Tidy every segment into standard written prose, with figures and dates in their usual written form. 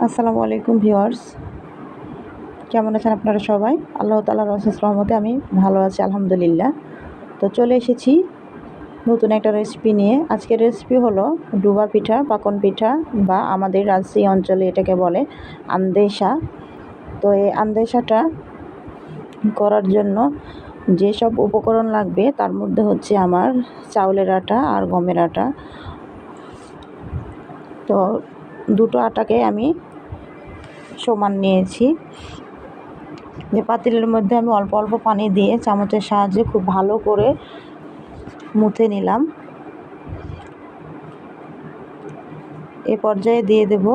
আসসালামু আলাইকুম ভিউয়ার্স, কেমন আছেন আপনারা সবাই? আল্লাহ তাআলার অশেষ রহমতে আমি ভালো আছি আলহামদুলিল্লাহ। তো চলে এসেছি নতুন একটা রেসিপি নিয়ে। আজকের রেসিপি হলো ডুবা পিঠা, পাকন পিঠা বা আমাদের রাজশাহী অঞ্চলে এটাকে বলে আন্দেশা। তো এই আন্দেশাটা করার জন্য যেসব উপকরণ লাগবে তার মধ্যে হচ্ছে আমার চাউলের আটা আর গমের আটা। তো দুটো আটাকে আমি সমান নিয়েছি। যে পাতিলের মধ্যে আমি অল্প অল্প পানি দিয়ে চামচের সাহায্যে খুব ভালো করে মুথে নিলাম। এ পর্যায়ে দিয়ে দেব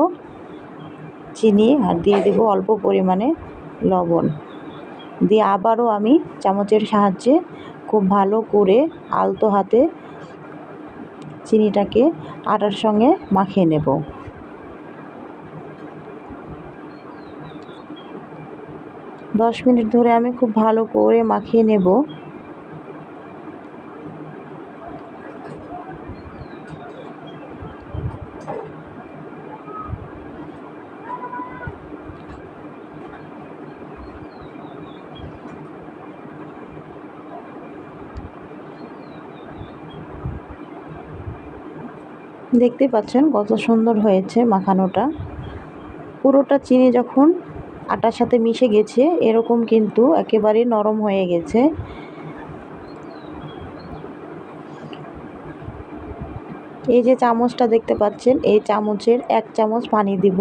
চিনি আর দিয়ে দেব অল্প পরিমাণে লবণ, দিয়ে আবারও আমি চামচের সাহায্যে খুব ভালো করে আলতো হাতে চিনিটাকে আটার সঙ্গে মাখিয়ে নেব। দশ মিনিট ধরে আমি খুব ভালো করে মাখিয়ে নেব। দেখতে পাচ্ছেন কত সুন্দর হয়েছে মাখানোটা। পুরোটা চিনি যখন আটার সাথে মিশে গেছে এরকম কিন্তু একেবারে নরম হয়ে গেছে। এই যে চামচটা দেখতে পাচ্ছেন, এই চামচের 1 চামচ পানি দিব।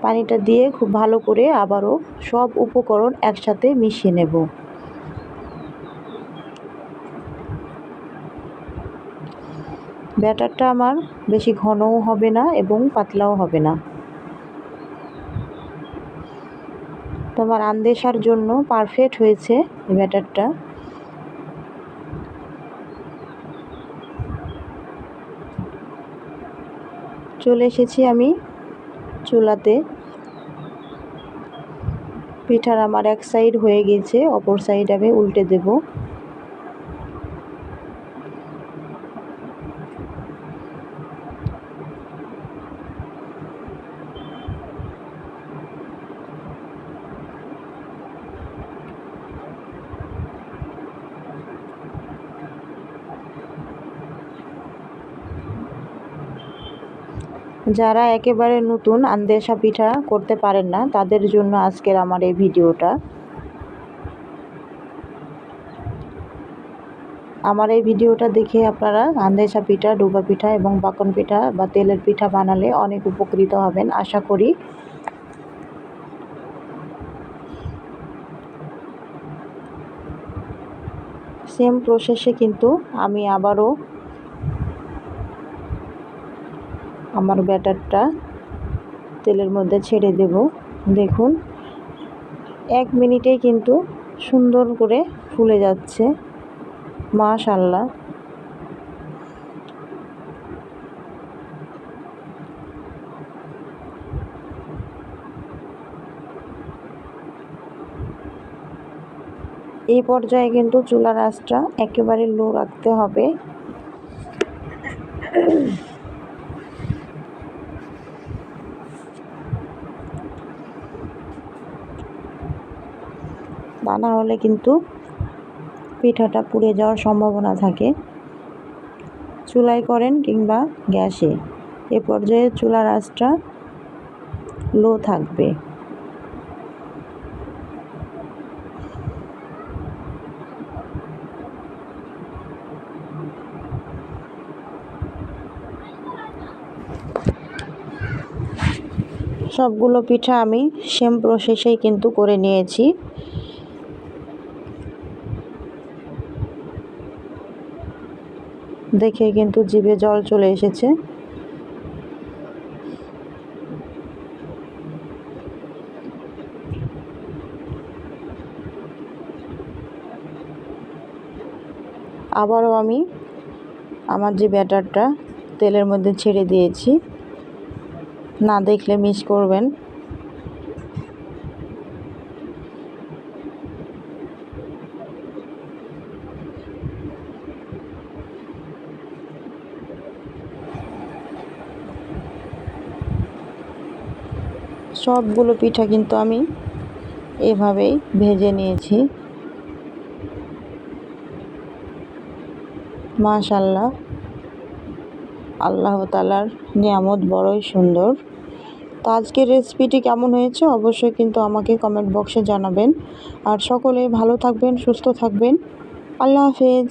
পানিটা দিয়ে খুব ভালো করে আবারও সব উপকরণ একসাথে মিশিয়ে নেব। ব্যাটারটা আমার বেশি ঘনও হবে না এবং পাতলাও হবে না। তো আমার আন্দেশার জন্য পারফেক্ট হয়েছে ব্যাটারটা। চলে এসেছি আমি চুলাতে। পিঠার আমার এক সাইড হয়ে গেছে, অপর সাইড আমি উল্টে দেব। যারা একেবারে নতুন আন্দেশা পিঠা করতে পারেন না তাদের জন্য আজকের আমার এই ভিডিওটা। আমার এই ভিডিওটা দেখে আপনারা আন্দেশা পিঠা, ডুবা পিঠা এবং পাকন পিঠা বা তেলের পিঠা বানালে অনেক উপকৃত হবেন আশা করি। সেম প্রসেসে কিন্তু আমি আবারও আমার ব্যাটারটা তেলের মধ্যে ছেড়ে দেব। দেখুন 1 মিনিটেই কিন্তু সুন্দর করে ফুলে যাচ্ছে, মাশাআল্লাহ। এই পর্যায়ে কিন্তু চুলার আঁচটা একেবারে লো রাখতে হবে। তা না হলে কিন্তু পিঠাটা পুড়ে যাওয়ার সম্ভাবনা থাকে। চুলায় করেন কিংবা গ্যাসে, এ পর্যায়ে চুলার আঁচটা লো থাকবে। সবগুলো পিঠা আমি সেম প্রসেসেই কিন্তু করে নিয়েছি। দেখে কিন্তু জিভে জল চলে এসেছে। আবারও আমি আমার যে ব্যাটারটা তেলের মধ্যে ছেড়ে দিয়েছি, না দেখলে মিস করবেন। সবগুলো পিঠা কিন্তু আমি এভাবেই ভেজে নিয়েছি। মাশাআল্লাহ, আল্লাহ তাআলার নিয়ামত বড়ই সুন্দর। তো আজকের রেসিপিটি কেমন হয়েছে অবশ্যই কিন্তু আমাকে কমেন্ট বক্সে জানাবেন। আর সকলে ভালো থাকবেন, সুস্থ থাকবেন। আল্লাহ হাফেজ।